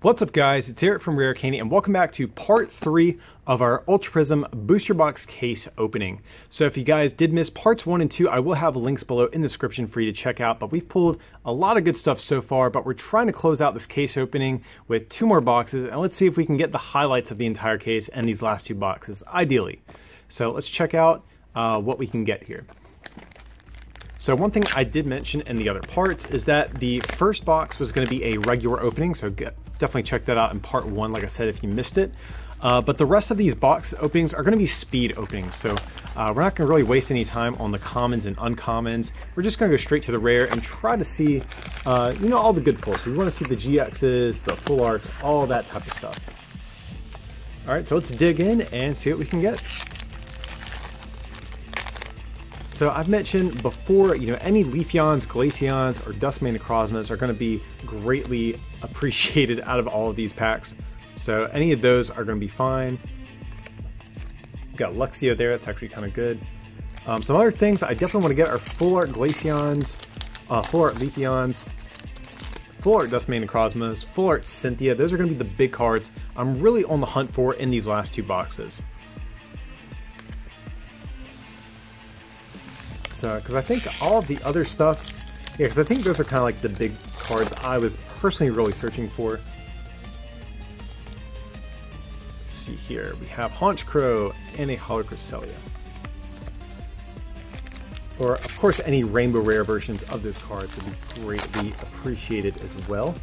What's up guys, it's Eric from Rare Candy and welcome back to part 3 of our Ultra Prism booster box case opening. So if you guys did miss parts 1 and 2, I will have links below in the description for you to check out, but we've pulled a lot of good stuff so far, but we're trying to close out this case opening with 2 more boxes, and let's see if we can get the highlights of the entire case and these last 2 boxes, ideally. So let's check out what we can get here. So one thing I did mention in the other parts is that the first box was going to be a regular opening, so definitely check that out in part 1, like I said, if you missed it. But the rest of these box openings are going to be speed openings, so we're not going to really waste any time on the commons and uncommons. We're just going to go straight to the rare and try to see, you know, all the good pulls. We want to see the GXs, the full arts, all that type of stuff. All right, so let's dig in and see what we can get. So I've mentioned before, you know, any Leafeons, Glaceons, or Dusk Mane GX are going to be greatly appreciated out of all of these packs. So any of those are going to be fine. We've got Luxio there, that's actually kind of good. Some other things I definitely want to get are full art Glaceons, full art Leafeons, full art Dusk Mane GX, full art Cynthia. Those are going to be the big cards I'm really on the hunt for in these last 2 boxes. Because I think all of the other stuff, yeah, because I think those are kind of like the big cards I was personally really searching for. Let's see here, we have Haunch Crow and a Holo Cresselia. Or, of course, any rainbow rare versions of those cards would be greatly appreciated as well.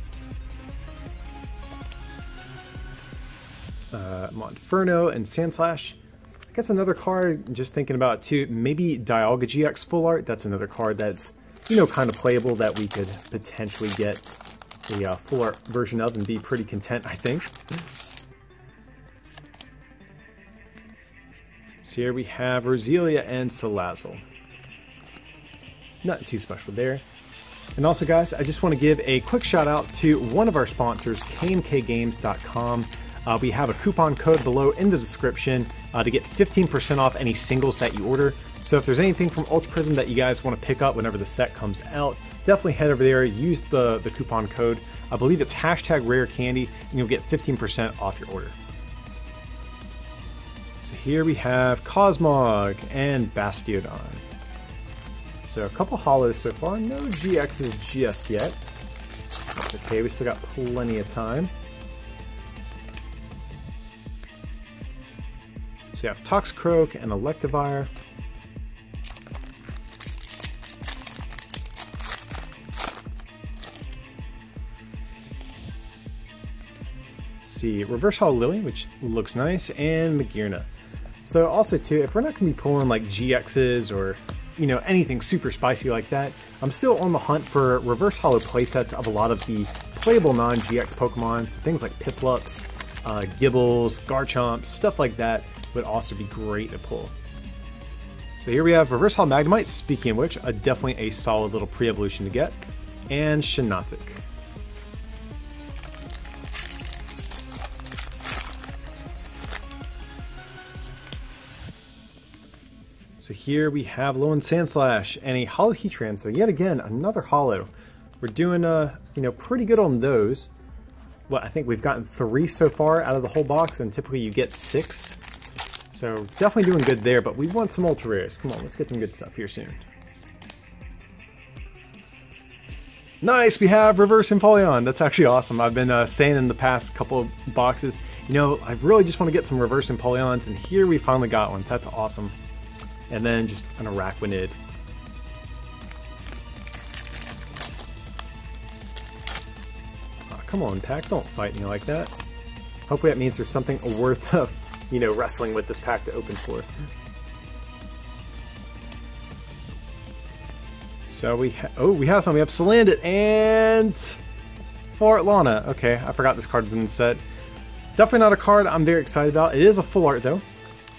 Monferno and Sandslash. I guess another card, just thinking about too, maybe Dialga GX full art. That's another card that's, you know, kind of playable that we could potentially get the full art version of and be pretty content, I think. So here we have Roselia and Salazzle. Nothing too special there. And also guys, I just want to give a quick shout out to one of our sponsors, kmkgames.com. We have a coupon code below in the description to get 15% off any singles that you order. So if there's anything from Ultra Prism that you guys want to pick up whenever the set comes out, definitely head over there, use the coupon code. I believe it's #RareCandy, and you'll get 15% off your order. So here we have Cosmog and Bastiodon. So a couple holos so far, no GXs just yet. That's okay, we still got plenty of time. So you have Toxicroak and Electivire. Let's see, Reverse Holo Lily, which looks nice, and Magearna. So also too, if we're not going to be pulling like GXs or, you know, anything super spicy like that, I'm still on the hunt for Reverse Holo playsets of a lot of the playable non-GX Pokemon, so things like Piplups, Gibbles, Garchomps, stuff like that would also be great to pull. So here we have Reverse Holo Magnemite, speaking of which, definitely a solid little pre-evolution to get, and Shiinotic. So here we have Alolan Sandslash and a Holo Heatran, so yet again, another holo. We're doing, you know, pretty good on those. Well, I think we've gotten 3 so far out of the whole box, and typically you get 6. So definitely doing good there, but we want some ultra rares. Come on, let's get some good stuff here soon. Nice, we have Reverse Empoleon. That's actually awesome. I've been saying in the past couple of boxes, you know, I really just want to get some Reverse Empoleons, and here we finally got one. That's awesome. And then just an Araquanid. Oh, come on, pack, don't fight me like that. Hopefully that means there's something worth you know, wrestling with this pack to open for. So we have some. We have Salandit and Full Lana. Okay, I forgot this card was in the set. Definitely not a card I'm very excited about. It is a full art though.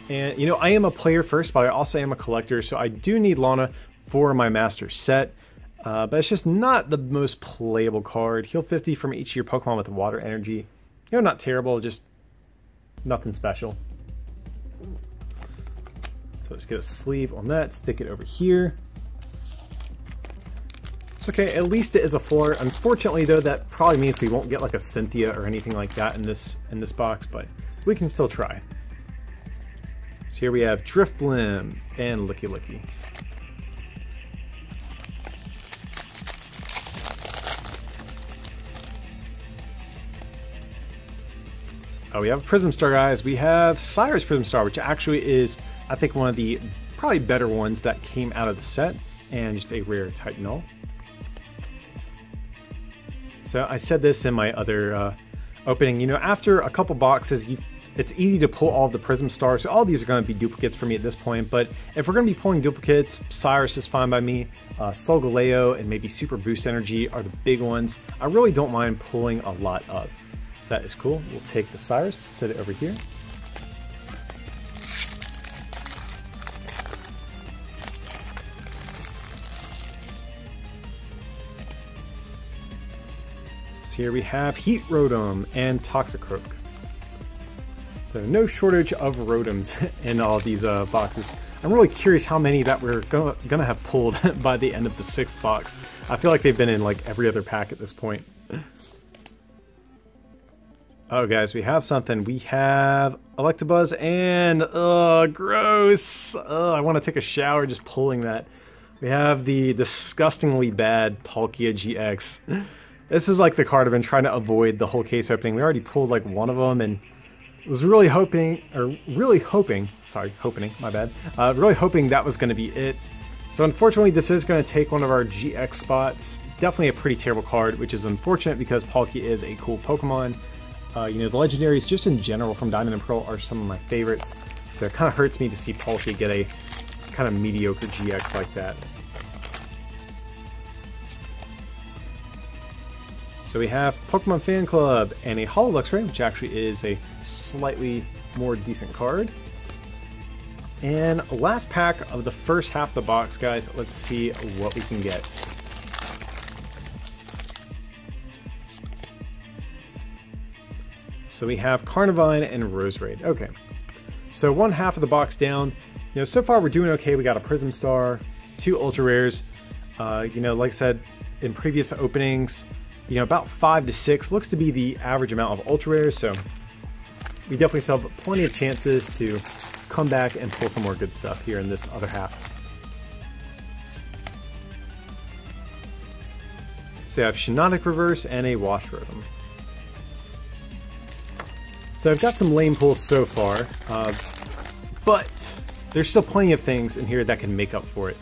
And you know, I am a player first, but I also am a collector, so I do need Lana for my master set. But it's just not the most playable card. Heal 50 from each of your Pokemon with water energy. You know, not terrible, just nothing special. So let's get a sleeve on that, stick it over here. It's okay, at least it is a floor. Unfortunately though, that probably means we won't get like a Cynthia or anything like that in this box, but we can still try. So here we have Drifblim and Licky Licky. Oh, we have Prism Star, guys. We have Cyrus Prism Star, which actually is, I think, one of the probably better ones that came out of the set, and just a rare type null. So I said this in my other opening, you know, after a couple boxes, it's easy to pull all of the Prism Stars. So all these are going to be duplicates for me at this point, but if we're going to be pulling duplicates, Cyrus is fine by me. Solgaleo and maybe Super Boost Energy are the big ones. I really don't mind pulling a lot of. So that is cool. We'll take the Cyrus, set it over here. So here we have Heat Rotom and Toxicroak. So no shortage of Rotoms in all these boxes. I'm really curious how many that we're gonna have pulled by the end of the 6th box. I feel like they've been in like every other pack at this point. Oh guys, we have something. We have Electabuzz and, gross. I want to take a shower just pulling that. We have the disgustingly bad Palkia GX. This is like the card I've been trying to avoid the whole case opening. We already pulled like one of them and was really hoping that was going to be it. So unfortunately, this is going to take one of our GX spots. Definitely a pretty terrible card, which is unfortunate because Palkia is a cool Pokemon. You know, the legendaries just in general from Diamond and Pearl are some of my favorites. So it kind of hurts me to see Palkia get a kind of mediocre GX like that. So we have Pokemon Fan Club and a Holo Luxray, which actually is a slightly more decent card. And last pack of the first half of the box, guys. Let's see what we can get. So we have Carnivine and Roserade. Okay, so one half of the box down. You know, so far we're doing okay. We got a Prism Star, 2 Ultra Rares. You know, like I said in previous openings, you know, about 5 to 6 looks to be the average amount of Ultra Rares. So we definitely still have plenty of chances to come back and pull some more good stuff here in this other half. So you have Shiinotic Reverse and a Wash Rotom. So I've got some lame pulls so far, but there's still plenty of things in here that can make up for it.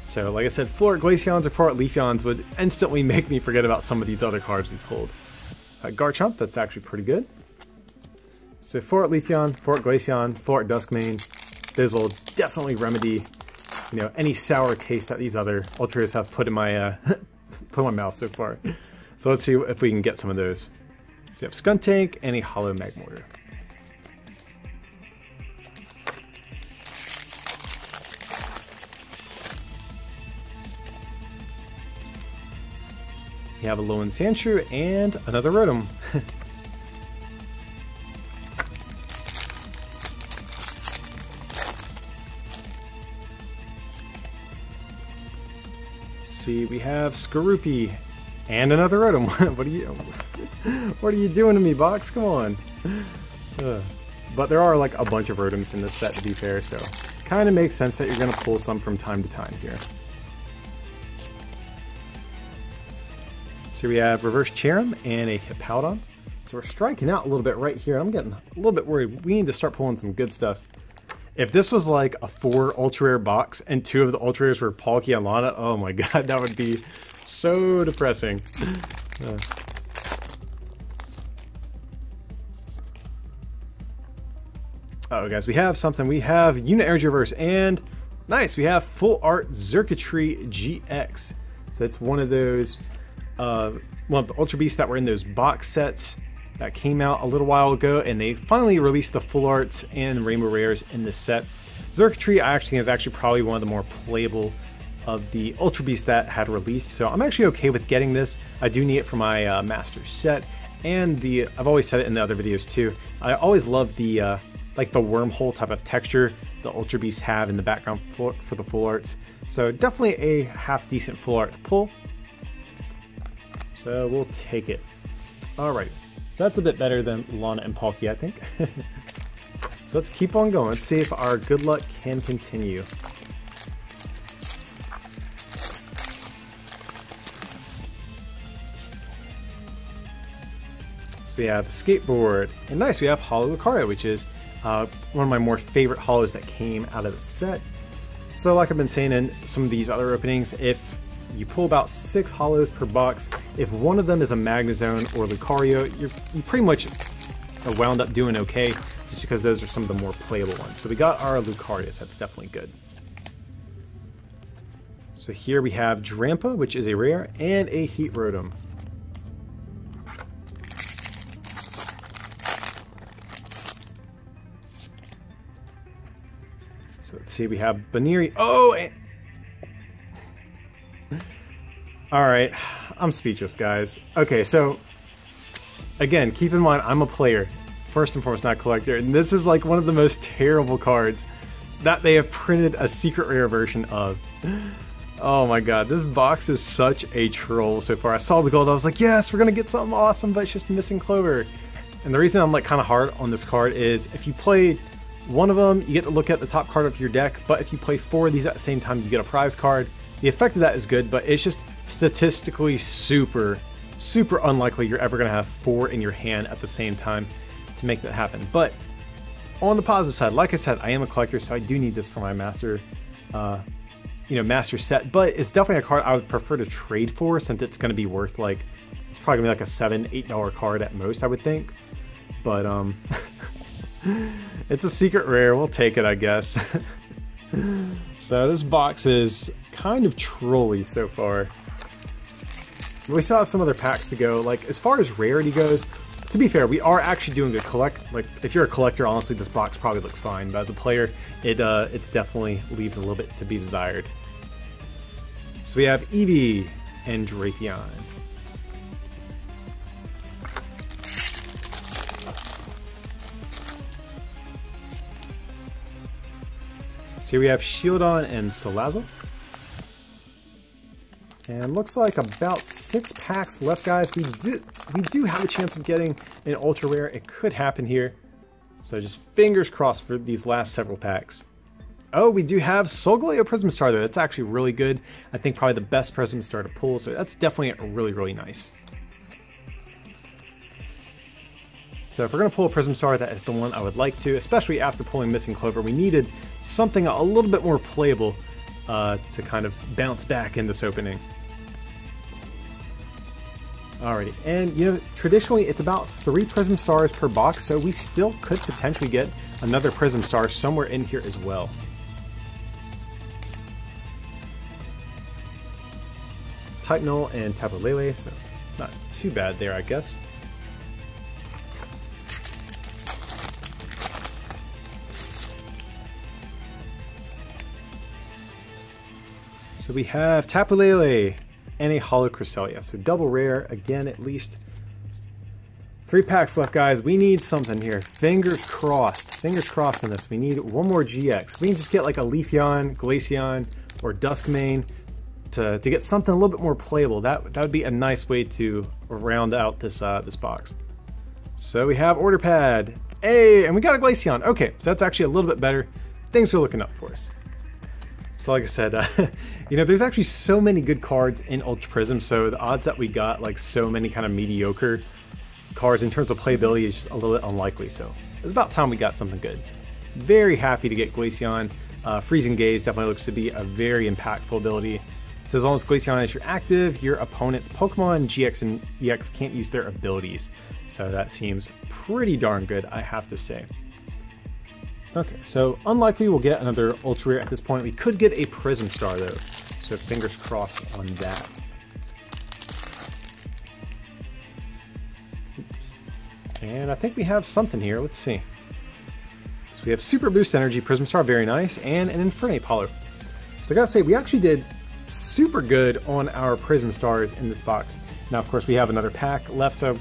So like I said, Floret Glaceons or Floret Leafeons would instantly make me forget about some of these other cards we pulled. Garchomp, that's actually pretty good. So Floret Leafeon, Floret Glaceon, Floret Dusk Mane, those will definitely remedy, you know, any sour taste that these other Ultras have put in my mouth so far. So let's see if we can get some of those. So you have Skuntank and a Hollow Magmortar. You have a Alolan Sandshrew and another Rotom. See, we have Skorupi and another Rotom. What are you doing to me, box? Come on. But there are like a bunch of Rotoms in this set, to be fair, so kind of makes sense that you're going to pull some from time to time here. So we have Reverse Cherim and a Hippowdon. So we're striking out a little bit right here. I'm getting a little bit worried. We need to start pulling some good stuff. If this was like a 4 Ultra Rare box and 2 of the Ultra Rares were Palkia and Lana, oh my god, that would be so depressing. Oh guys, we have something. We have Unit Energy Reverse and nice, we have Full Art Xurkitree GX. So it's one of those, one of the Ultra Beasts that were in those box sets that came out a little while ago, and they finally released the Full Arts and Rainbow Rares in this set. Xurkitree I actually think is actually probably one of the more playable of the Ultra Beasts that had released, so I'm actually okay with getting this. I do need it for my Master set, and I've always said it in the other videos too, I always love the like the wormhole type of texture the Ultra Beasts have in the background for the full arts. So definitely a half decent full art pull. So we'll take it. All right, so that's a bit better than Lana and Palkia, I think. So let's keep on going. Let's see if our good luck can continue. So we have Skateboard, and nice, we have Holo Lucario, which is one of my more favorite holos that came out of the set. So like I've been saying in some of these other openings, if you pull about 6 holos per box, if one of them is a Magnezone or Lucario, you pretty much are wound up doing okay, just because those are some of the more playable ones. So we got our Lucarios, that's definitely good. So here we have Drampa, which is a rare, and a Heat Rotom. So let's see, we have Baniri. Oh! Alright, I'm speechless, guys. Okay, so again, keep in mind, I'm a player. First and foremost, not a collector, and this is like one of the most terrible cards that they have printed a secret rare version of. Oh my god, this box is such a troll so far. I saw the gold, I was like, yes, we're gonna get something awesome, but it's just missing Clover. And the reason I'm like kind of hard on this card is if you play one of them, you get to look at the top card of your deck, but if you play 4 of these at the same time, you get a prize card. The effect of that is good, but it's just statistically super unlikely you're ever gonna have 4 in your hand at the same time to make that happen. But on the positive side, like I said, I am a collector, so I do need this for my master, master set. But it's definitely a card I would prefer to trade for, since it's going to be worth like, it's probably gonna be like a $7-8 card at most, I would think. But it's a secret rare. We'll take it, I guess. So this box is kind of trolly so far. We still have some other packs to go. Like as far as rarity goes, to be fair, we are actually doing a collect. Like, if you're a collector, honestly, this box probably looks fine. But as a player, it's definitely leaves a little bit to be desired. So we have Eevee and Drapion. So here we have Shieldon and Salazzle. And looks like about 6 packs left, guys. We do have a chance of getting an ultra rare. It could happen here. So just fingers crossed for these last several packs. Oh, we do have Solgaleo Prism Star though. That's actually really good. I think probably the best Prism Star to pull. So that's definitely really nice. So if we're going to pull a Prism Star, that is the one I would like to, especially after pulling Missing Clover. We needed something a little bit more playable to kind of bounce back in this opening. Alrighty, and traditionally it's about 3 Prism Stars per box, so we still could potentially get another Prism Star somewhere in here as well. Type Null and Tapu Lele, so not too bad there, I guess. So we have Tapu Lele and a Holo Cresselia, so double rare again at least. 3 packs left, guys. We need something here. Fingers crossed on this. We need one more GX. We can just get like a Leafeon, Glaceon, or Dusk Mane to get something a little bit more playable. That would be a nice way to round out this this box. So we have Order Pad. Hey, and we got a Glaceon. Okay, so that's actually a little bit better. Things are looking up for us. So like I said, there's actually so many good cards in Ultra Prism, so the odds that we got like so many kind of mediocre cards in terms of playability is just a little bit unlikely. So it's about time we got something good. Very happy to get Glaceon. Freezing Gaze definitely looks to be a very impactful ability. So as long as Glaceon is active, your opponent's Pokemon GX and EX can't use their abilities. So that seems pretty darn good, I have to say. Okay, so unlikely we'll get another Ultra Rare at this point. We could get a Prism Star though, so fingers crossed on that. And I think we have something here, let's see. So we have Super Boost Energy, Prism Star, very nice, and an Infernape Holo. So I gotta say, we actually did super good on our Prism Stars in this box. Now of course we have another pack left, so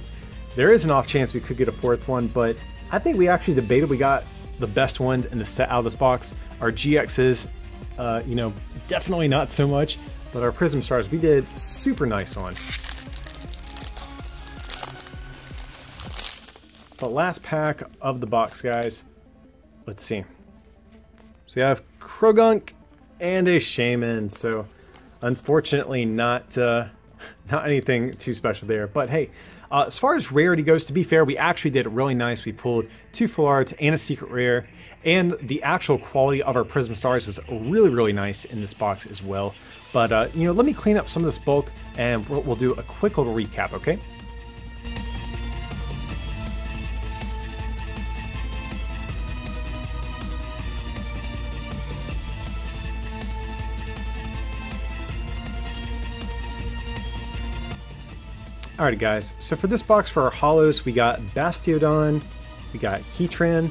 there is an off chance we could get a 4th one, but I think we actually debatably got the best ones in the set out of this box. Our GXs, you know, definitely not so much, but our Prism Stars we did super nice on. The last pack of the box, guys. Let's see. So we have Krogunk and a Shaman. So unfortunately not anything too special there. But hey, as far as rarity goes, to be fair, we actually did really nice. We pulled 2 full arts and a secret rare. And the actual quality of our Prism Stars was really, really nice in this box as well. But, you know, let me clean up some of this bulk and we'll do a quick little recap, okay? Alrighty guys, so for this box for our holos, we got Bastiodon, we got Heatran,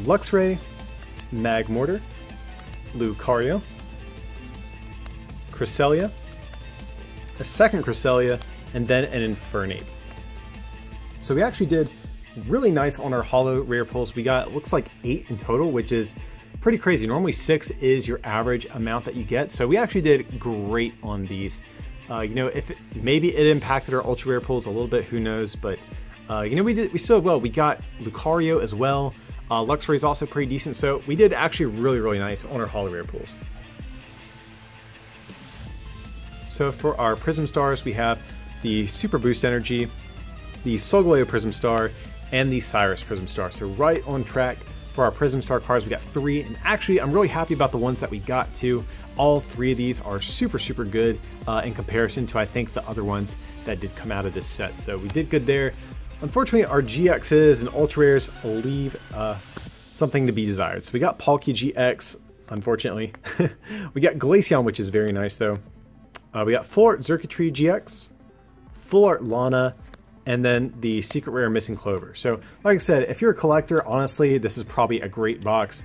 Luxray, Magmortar, Lucario, Cresselia, a second Cresselia, and then an Infernape. So we actually did really nice on our holo rare pulls. We got, looks like 8 in total, which is pretty crazy. Normally 6 is your average amount that you get. So we actually did great on these. You know, if maybe it impacted our ultra rare pulls a little bit, who knows? But you know, we still did well. We got Lucario as well. Luxray is also pretty decent, so we did actually really, really nice on our holo rare pulls. So for our Prism Stars, we have the Super Boost Energy, the Solgaleo Prism Star, and the Cyrus Prism Star. So right on track for our Prism Star cards. We got 3, and actually I'm really happy about the ones that we got too. All 3 of these are super, super good in comparison to, I think, the other ones that did come out of this set. So we did good there. Unfortunately, our GXs and Ultra Rares leave something to be desired. So we got Palkia GX, unfortunately. We got Glaceon, which is very nice, though. We got Full Art Xurkitree GX, Full Art Lana, and then the Secret Rare Missing Clover. So, like I said, if you're a collector, honestly, this is probably a great box.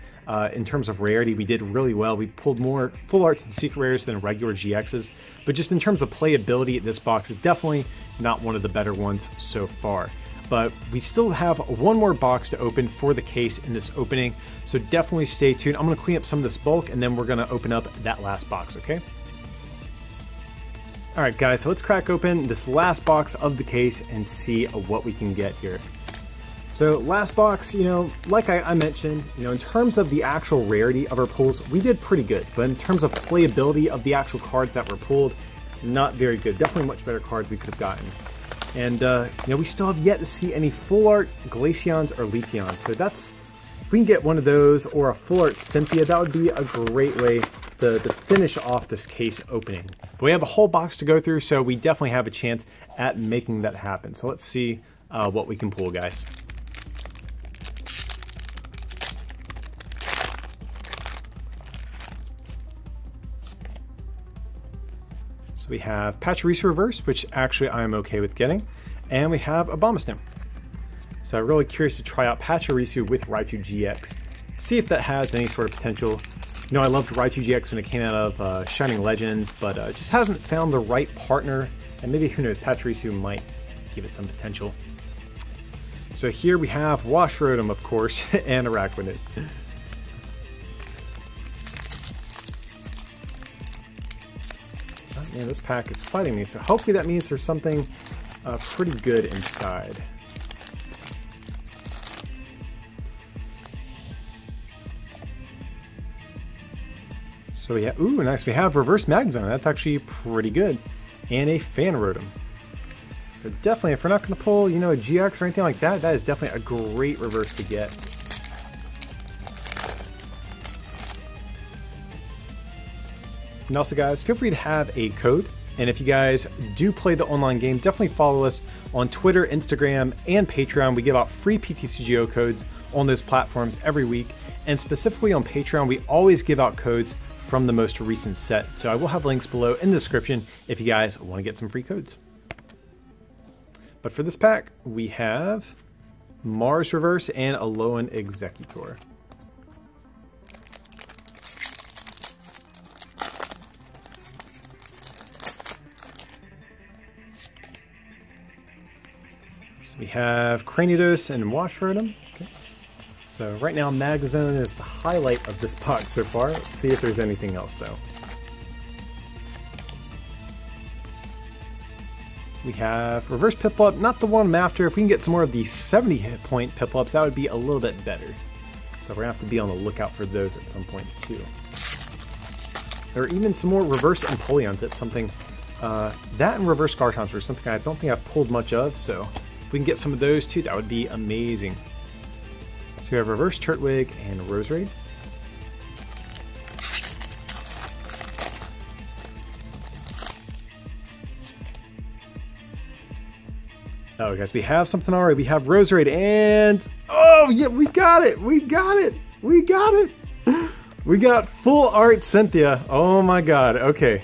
In terms of rarity, we did really well. We pulled more full arts and secret rares than regular GXs, but just in terms of playability, this box is definitely not one of the better ones so far. But we still have one more box to open for the case in this opening, so definitely stay tuned. I'm going to clean up some of this bulk, and then we're going to open up that last box, okay? Alright guys, so let's crack open this last box of the case and see what we can get here. So last box, you know, like I mentioned, you know, in terms of the actual rarity of our pulls, we did pretty good. But in terms of playability of the actual cards that were pulled, not very good. Definitely much better cards we could have gotten. And, you know, we still have yet to see any full art Glaceons or Leafeons. So that's, if we can get one of those or a full art Cynthia, that would be a great way to finish off this case opening. But we have a whole box to go through, so we definitely have a chance at making that happen. So let's see what we can pull, guys. So we have Pachirisu Reverse, which actually I'm okay with getting, and we have Abomasnow. So I'm really curious to try out Pachirisu with Raichu GX, see if that has any sort of potential. You know, I loved Raichu GX when it came out of Shining Legends, but just hasn't found the right partner, and maybe, who knows, Pachirisu might give it some potential. So here we have Washrotom, of course, and Araquanid. Oh, man, this pack is fighting me, so hopefully that means there's something pretty good inside. So we have, ooh, nice, we have Reverse Magnezone. That's actually pretty good. And a Fanrotom. So definitely, if we're not going to pull, you know, a GX or anything like that, that is definitely a great reverse to get. And also, guys, feel free to have a code. And if you guys do play the online game, definitely follow us on Twitter, Instagram, and Patreon. We give out free PTCGO codes on those platforms every week. And specifically on Patreon, we always give out codes from the most recent set. So I will have links below in the description if you guys want to get some free codes. But for this pack, we have Mars Reverse and Alolan Executor. So we have Cranidos and Washrotom. Okay. So right now, Magazone is the highlight of this box so far. Let's see if there's anything else though. We have Reverse Piplup, not the one I'm after. If we can get some more of the 70 hit point Piplups, that would be a little bit better. So we're gonna have to be on the lookout for those at some point too. Or even some more Reverse Empoleons. That's something, that and Reverse Garchomps are something I don't think I've pulled much of, so if we can get some of those too, that would be amazing. So we have Reverse Turtwig and Roserade. Oh, guys, we have something already. We have Roserade and... Oh, yeah, we got it! We got it! We got it! We got Full Art Cynthia. Oh my god, okay.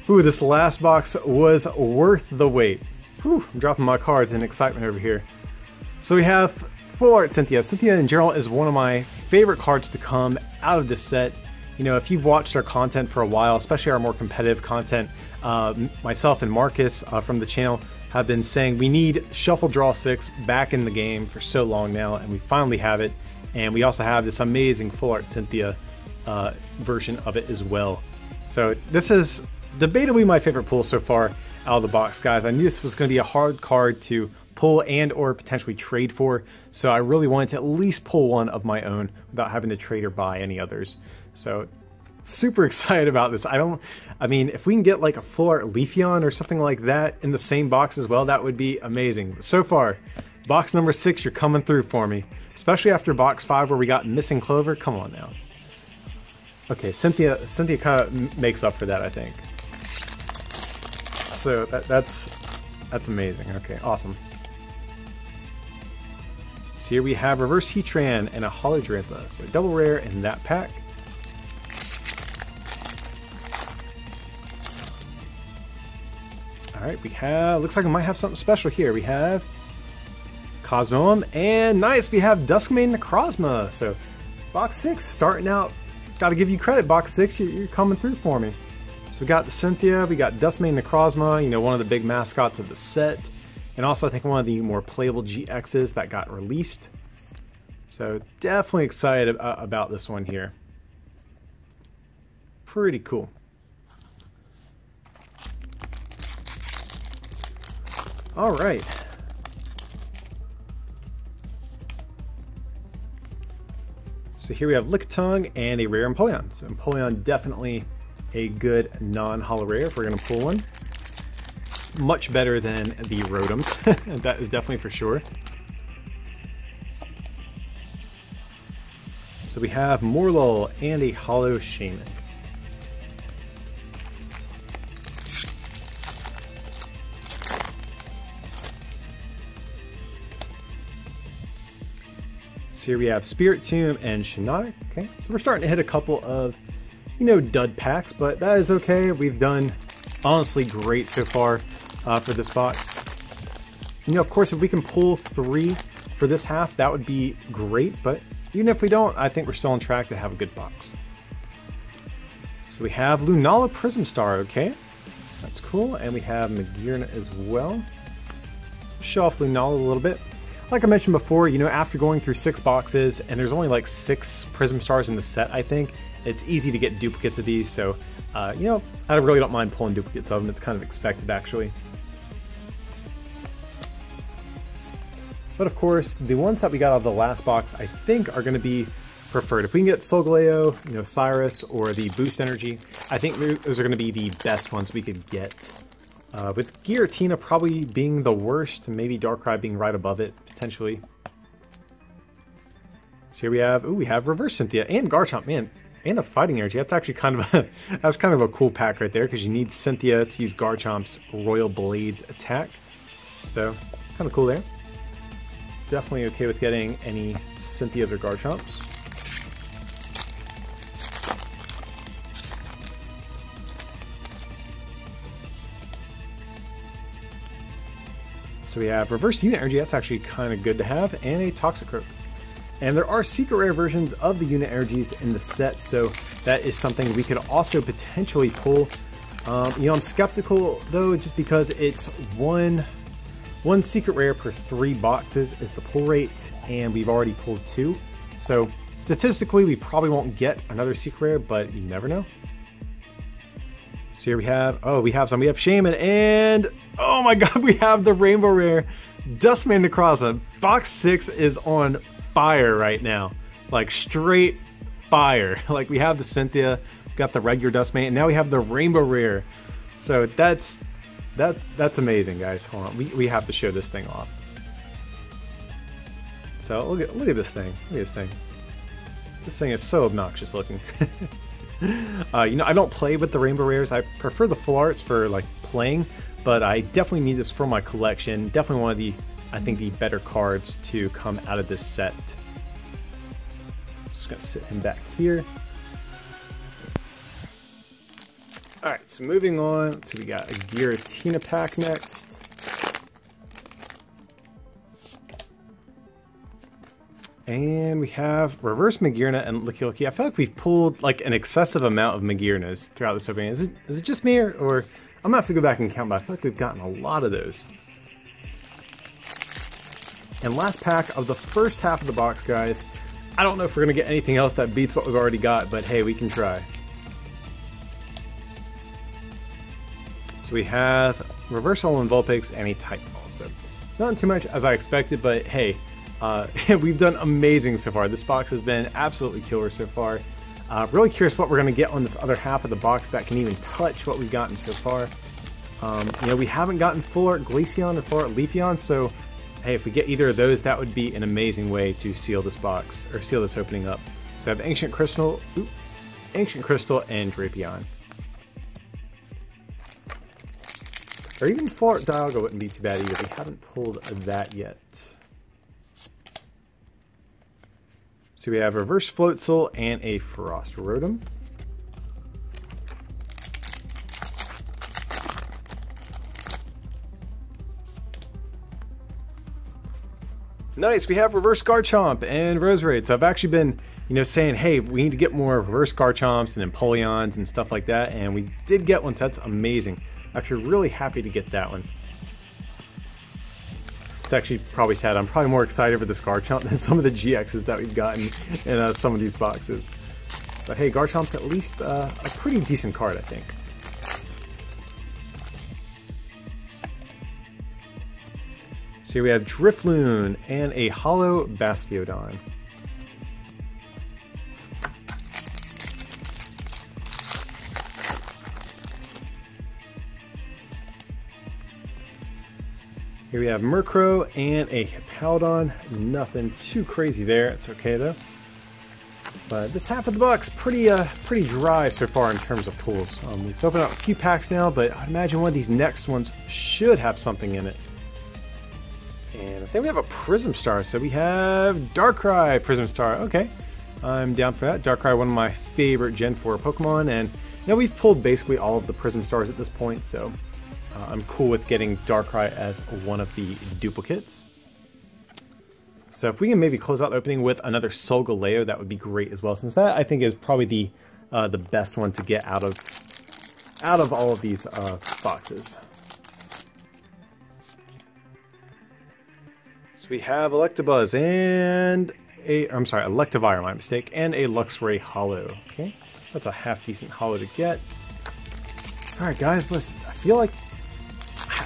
Ooh, this last box was worth the wait. Whew, I'm dropping my cards in excitement over here. So we have Full Art Cynthia. Cynthia in general is one of my favorite cards to come out of this set. You know, if you've watched our content for a while, especially our more competitive content, myself and Marcus from the channel have been saying we need Shuffle Draw 6 back in the game for so long now, and we finally have it. And we also have this amazing Full Art Cynthia version of it as well. So this is debatably my favorite pull so far out of the box, guys. I knew this was going to be a hard card to pull and or potentially trade for, so I really wanted to at least pull one of my own without having to trade or buy any others. So super excited about this. I mean, if we can get like a Full Art Leafeon or something like that in the same box as well, that would be amazing. But so far, box number 6, you're coming through for me. Especially after box 5 where we got Missing Clover. Come on now. Okay, Cynthia kind of makes up for that, I think. So that's amazing. Okay, awesome. So here we have Reverse Heatran and a Holodrantha. So double rare in that pack. Alright, we have, looks like we might have something special here. We have Cosmoem, and nice, we have Dusk Mane Necrozma. So box 6 starting out. Got to give you credit, box 6, you're coming through for me. So we got the Cynthia, we got Dusk Mane Necrozma, you know, one of the big mascots of the set, and also I think one of the more playable GXs that got released. So definitely excited about this one here. Pretty cool. All right. So here we have Lickitung and a rare Empoleon. So Empoleon definitely a good non-holo rare if we're going to pull one. Much better than the Rotoms, that is definitely for sure. So we have Morlul and a Holo Shaman. So here we have Spiritomb and Shiinotic. Okay, so we're starting to hit a couple of, you know, dud packs, but that is okay. We've done honestly great so far for this box. You know, of course, if we can pull 3 for this half, that would be great, but even if we don't, I think we're still on track to have a good box. So we have Lunala Prism Star, okay, that's cool, and we have Magearna as well. So show off Lunala a little bit. Like I mentioned before, you know, after going through 6 boxes, and there's only like 6 Prism Stars in the set, I think, it's easy to get duplicates of these, so, you know, I really don't mind pulling duplicates of them. It's kind of expected, actually. But of course, the ones that we got out of the last box, I think, are going to be preferred. If we can get Solgaleo, you know, Cyrus, or the Boost Energy, I think those are going to be the best ones we could get. With Giratina probably being the worst, and maybe Darkrai being right above it, potentially. So here we have, ooh, we have Reverse Cynthia and Garchomp, man, and a Fighting Energy. That's actually kind of a cool pack right there, because you need Cynthia to use Garchomp's Royal Blades attack. So kind of cool there. Definitely okay with getting any Cynthias or Garchomps. So we have Reverse Unit Energy, that's actually kind of good to have, and a Toxicroak. And there are secret rare versions of the Unit Energies in the set, so that is something we could also potentially pull. You know, I'm skeptical though, just because it's one secret rare per 3 boxes is the pull rate, and we've already pulled 2. So statistically, we probably won't get another secret rare, but you never know. So here we have, oh, we have Shaman, and oh my god, we have the rainbow rare Dusk Mane Necroza. Box 6 is on fire right now, like straight fire. Like we have the Cynthia, got the regular Dusk Mane, and now we have the rainbow rare. So that's amazing, guys. Hold on, we have to show this thing off. So look at this thing. Look at this thing. This thing is so obnoxious looking. You know, I don't play with the rainbow rares. I prefer the full arts for like playing, but I definitely need this for my collection. Definitely one of the, I think, the better cards to come out of this set. Just gonna sit him back here. All right, so moving on. Let's see, we got a Giratina pack next. And we have Reverse Magearna and Licky. I feel like we've pulled like an excessive amount of Magearnas throughout this opening. Is it just me, or I'm gonna have to go back and count, but I feel like we've gotten a lot of those. And last pack of the first half of the box, guys. I don't know if we're gonna get anything else that beats what we've already got, but hey, we can try. So we have Reversal and Vulpix and a Titanfall. So not too much as I expected, but hey, we've done amazing so far. This box has been absolutely killer so far. Really curious what we're going to get on this other half of the box that can even touch what we've gotten so far. You know, we haven't gotten full art Glaceon or full art Leafeon, so hey, if we get either of those, that would be an amazing way to seal this box, or seal this opening up. So I have Ancient Crystal, and Drapion. Or even full art Dialga wouldn't be too bad either. We haven't pulled that yet. So we have Reverse Floatzel and a Frost Rotom. Nice, we have Reverse Garchomp and Roserade. So I've actually been, you know, saying, hey, we need to get more Reverse Garchomps and Empoleons and stuff like that, and we did get one, so that's amazing. Actually, really happy to get that one. It's actually probably sad. I'm probably more excited for this Garchomp than some of the GXs that we've gotten in some of these boxes. But hey, Garchomp's at least a pretty decent card, I think. So here we have Drifloon and a Hollow Bastiodon. Here we have Murkrow and a Hippowdon. Nothing too crazy there. It's okay though. But this half of the box pretty dry so far in terms of pulls. We've opened up a few packs now, but I imagine one of these next ones should have something in it. And I think we have a Prism Star. So we have Darkrai Prism Star. Okay, I'm down for that. Darkrai, one of my favorite Gen 4 Pokemon, and now we've pulled basically all of the Prism Stars at this point, so I'm cool with getting Darkrai as one of the duplicates. So if we can maybe close out the opening with another Solgaleo, that would be great as well, since that I think is probably the best one to get out of all of these boxes. So we have Electabuzz and Electivire, my mistake, and a Luxray Hollow. Okay, that's a half decent Hollow to get. All right, guys, I feel like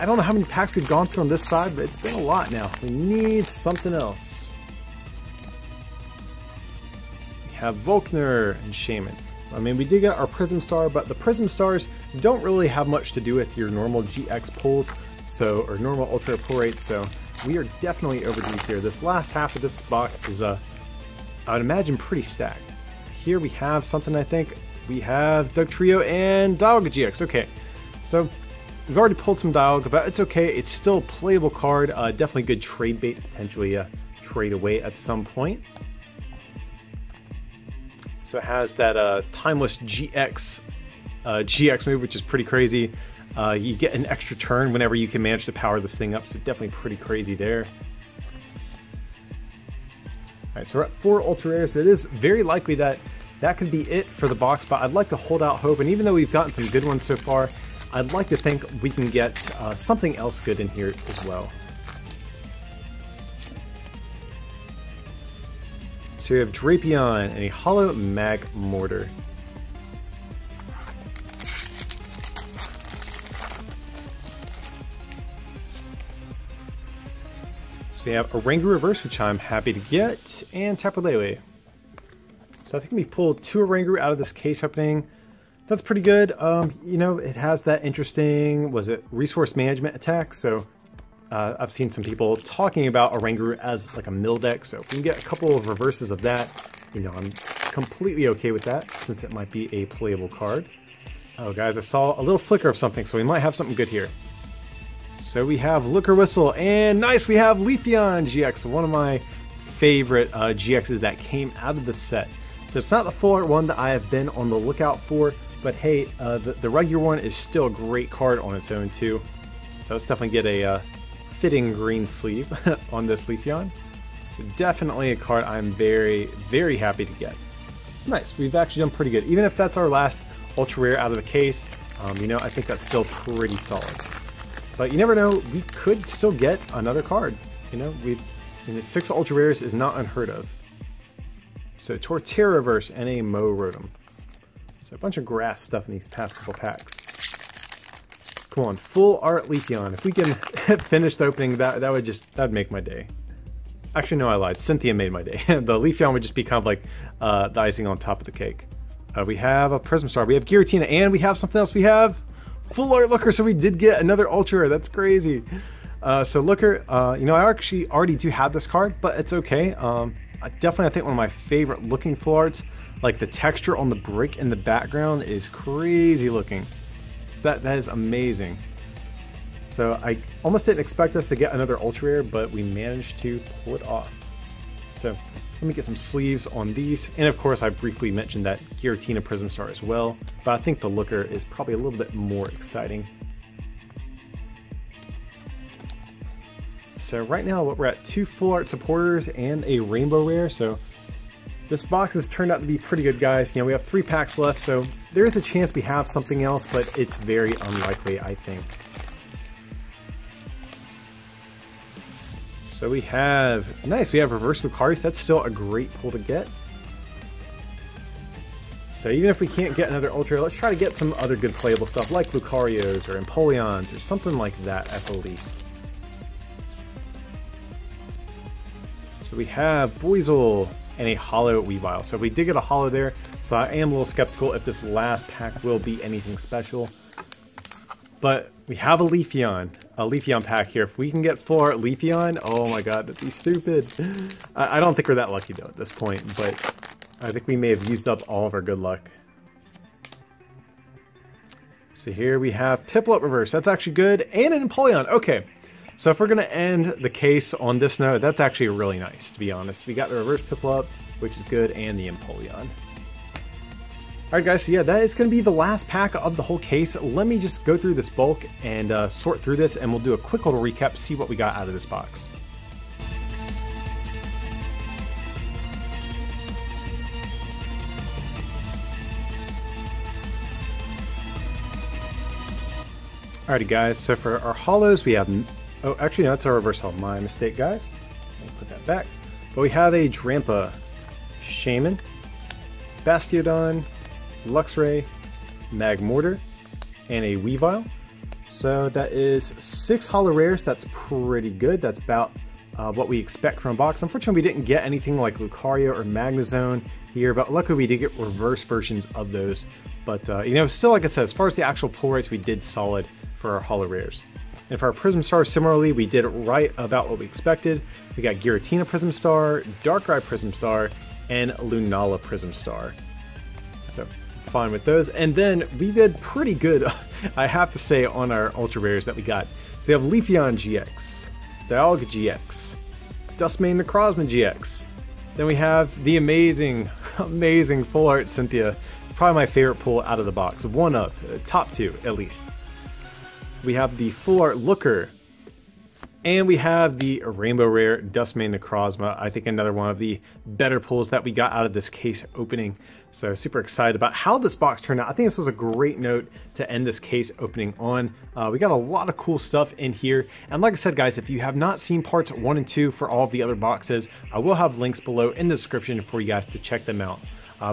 I don't know how many packs we've gone through on this side, but it's been a lot now. We need something else. We have Volkner and Shaman. I mean, we did get our Prism Star, but the Prism Stars don't really have much to do with your normal GX pulls, or normal Ultra pull rates, so we are definitely overdue here. This last half of this box is, I would imagine, pretty stacked. Here we have something, I think. We have Dugtrio and Dialga GX. Okay, so we've already pulled some Dialga, but it's okay. It's still a playable card. Definitely good trade bait to potentially trade away at some point. So it has that timeless GX move, which is pretty crazy. You get an extra turn whenever you can manage to power this thing up, so definitely pretty crazy there. Alright, so we're at 4 Ultra Rares. It is very likely that could be it for the box, but I'd like to hold out hope, and even though we've gotten some good ones so far, I'd like to think we can get something else good in here as well. So we have Drapion and a Hollow Mag Mortar. So we have a Rangu Reverse, which I'm happy to get, and Tapu Lele. So I think we pulled 2 Rangu out of this case opening. That's pretty good. You know, it has that interesting, was it resource management attack? So I've seen some people talking about a Rangu as like a mill deck. So if we can get a couple of reverses of that, you know, I'm completely okay with that since it might be a playable card. Oh guys, I saw a little flicker of something, so we might have something good here. So we have Looker Whistle, and nice, we have Leafeon GX, one of my favorite GXs that came out of the set. So it's not the full art one that I have been on the lookout for, but hey, the regular one is still a great card on its own too. So let's definitely get a fitting green sleeve on this Leafeon. Definitely a card I'm very, very happy to get. It's nice, we've actually done pretty good. Even if that's our last ultra rare out of the case, you know, I think that's still pretty solid. But you never know, we could still get another card. You know, 6 ultra rares is not unheard of. So Torterra Reverse and a Mo Rotom. So a bunch of grass stuff in these past couple packs. Come on, full art Leafeon. If we can finish the opening, that'd make my day. Actually, no, I lied. Cynthia made my day. The Leafeon would just be kind of like the icing on top of the cake. We have a Prism Star, we have Giratina, and we have something else. We have full art Looker, so we did get another ultra. That's crazy. So Looker, you know, I actually already do have this card, but it's okay. I think one of my favorite looking full arts, like the texture on the brick in the background is crazy looking. That is amazing. So I almost didn't expect us to get another ultra rare, but we managed to pull it off. So let me get some sleeves on these. And of course, I briefly mentioned that Giratina Prism Star as well, but I think the Looker is probably a little bit more exciting. So right now we're at 2 full art supporters and a rainbow rare. So this box has turned out to be pretty good, guys. You know, we have 3 packs left, so there is a chance we have something else, but it's very unlikely, I think. So we have, nice, we have Reverse Lucaris. That's still a great pull to get. So even if we can't get another Ultra, let's try to get some other good playable stuff like Lucarios or Empoleons or something like that at the least. So we have Boizel and a Hollow Weavile. So we did get a Hollow there, so I am a little skeptical if this last pack will be anything special. But we have a Leafeon pack here. If we can get 4 Leafeon, oh my god, that'd be stupid. I don't think we're that lucky though at this point, but I think we may have used up all of our good luck. So here we have Piplup Reverse. That's actually good, and an Empoleon. Okay, so if we're gonna end the case on this note, that's actually really nice, to be honest. We got the Reverse Piplup, which is good, and the Empoleon. Alright guys, so yeah, that is going to be the last pack of the whole case. Let me just go through this bulk and sort through this, and we'll do a quick little recap, see what we got out of this box. Alrighty guys, so for our hollows we have, oh actually no, that's our reverse hollow, my mistake guys. I'll put that back. But we have a Drampa, Shaman, Bastiodon, Luxray, Magmortar, and a Weavile. So that is 6 holo rares. That's pretty good. That's about what we expect from a box. Unfortunately, we didn't get anything like Lucario or Magnezone here, but luckily we did get reverse versions of those. But you know, still, like I said, as far as the actual pull rates, we did solid for our holo rares. And for our Prism Star, similarly, we did right about what we expected. We got Giratina Prism Star, Darkrai Prism Star, and Lunala Prism Star. So fine with those. And then we did pretty good, I have to say, on our ultra rares that we got. So we have Leafeon GX, Dialga GX, Dusk Mane GX. Then we have the amazing full art Cynthia. Probably my favorite pull out of the box. One of, top 2 at least. We have the full art Looker, And we have the Rainbow Rare Dusk Mane Necrozma. I think another one of the better pulls that we got out of this case opening. So super excited about how this box turned out. I think this was a great note to end this case opening on. We got a lot of cool stuff in here. And like I said, guys, if you have not seen parts 1 and 2 for all of the other boxes, I will have links below in the description for you guys to check them out.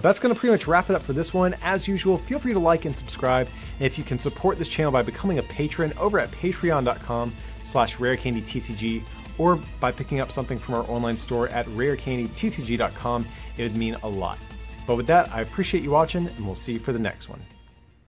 That's going to pretty much wrap it up for this one. As usual, feel free to like and subscribe. And if you can support this channel by becoming a patron over at patreon.com/rarecandytcg, or by picking up something from our online store at rarecandytcg.com, it would mean a lot. But with that, I appreciate you watching, and we'll see you for the next one.